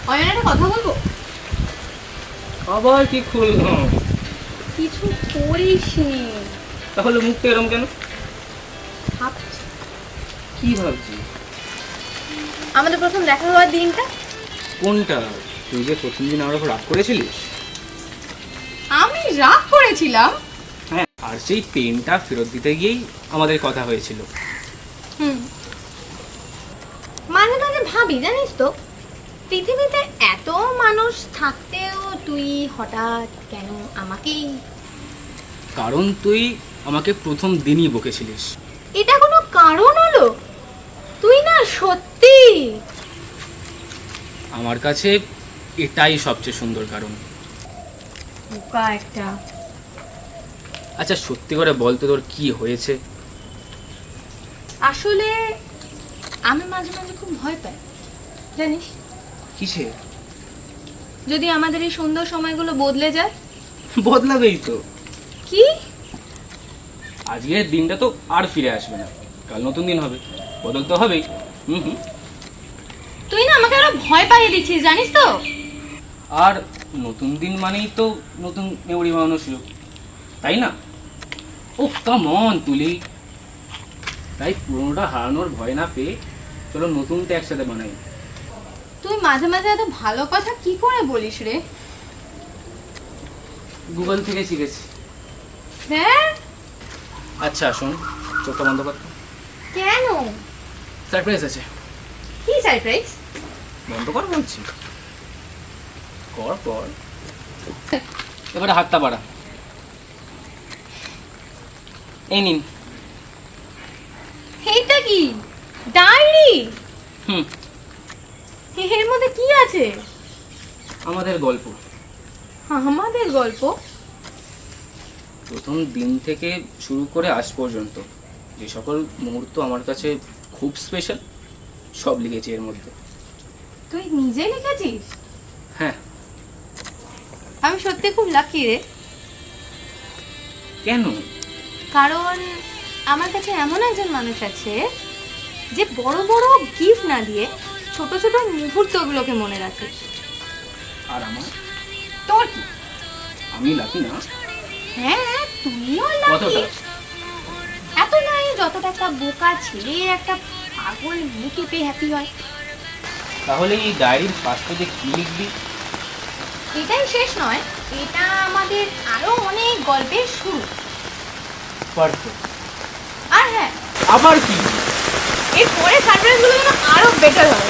অয়ন একটা কথা বলবো? আবার কি খুললাম? কিছু করিসনি। তাহলে মুখটা এরম কেন? ভাবছি কি ভাবছি? আমাদের প্রথম দেখা হওয়ার দিনটা। কোনটা? তুই যে প্রথম দিন আমার উপর রাগ করেছিলিস। আমি রাগ করেছিলাম? হ্যাঁ, আর সেই পেনটা ফেরত দিতে গিয়েই আমাদের কথা হয়েছিল। হুম, মাঝে মাঝে ভাবি জানিস তো, পৃথিবীতে এত মানুষ থাকতেও তুই হঠাৎ কেন আমাকেই? কারণ তুই আমাকে প্রথম দিনই বকেছিলিস। এটা কোনো কারণ হলো? তুই না সত্যি আমার কাছে এটাই সবচেয়ে সুন্দর কারণ। বোকা একটা। আচ্ছা সত্যি করে বল তো, তোর কি হয়েছে? আসলে আমি মাঝে মাঝে খুব ভয় পাই জানিস, কিসে? যদি আমাদের এই সুন্দর সময়গুলো বদলে যায়। বদলাবেই তো। কি? আজকের দিনটা তো আর ফিরে আসবে না, কাল নতুন দিন হবে, বদল তো হবেই। হুম হুম। তুই না আমাকে আরো ভয় পাইয়ে দিচ্ছিস জানিস তো। আর নতুন দিন মানেই তো নতুন মেমরি বানানোর সুযোগ, তাই না? ও কাম অন তুলি। তাই পুরোনোটা হারানোর ভয় না পেয়ে চলো নতুনটা একসাথে বানাই। তুই মাঝে মাঝে এত ভালো কথা কি করে বলিস রে? গুগল থেকে শিখেছি। হ্যাঁ? আচ্ছা শোন, চোখটা বন্ধ কর। কেন? সারপ্রাইজ আছে। কি সারপ্রাইজ? বন্ধ কর বলছি। কর কর। এবারে হাতটা বাড়া। এই নিন। এইটা কি? ডায়েরি? হুম। এর মধ্যে কি আছে? আমাদের গল্প। আমাদের গল্প? প্রথম দিন থেকে শুরু করে আজ পর্যন্ত যে সকল মুহূর্ত আমার কাছে খুব স্পেশাল, সব লিখেছি এর মধ্যে। তুই নিজে লিখেছিস? হ্যাঁ। আমি সত্যি খুব লাকি রে। কেন? কারণ আমার কাছে এমন একজন মানুষ আছে যে বড় বড় গিফট না দিয়ে ছোট ছোট মুহূর্তগুলোকে মনে রাখে। আর আমার? তোর কি? আমি লাকি না? হ্যাঁ, তুইও লাকি। কতটা? এত নয় যতটা একটা বোকা ছেলে একটা পাগল মেয়েকে পেয়ে হ্যাপি হয়। তাহলে এই ডায়েরির ফার্স্ট পেজে কি লিখবি? এটাই শেষ নয়, এটা আমাদের আরো অনেক গল্পের শুরু। পারফেক্ট। আর হ্যাঁ, আবার কি? এর পরে সারপ্রাইজগুলো যেন আরো বেটার হবে।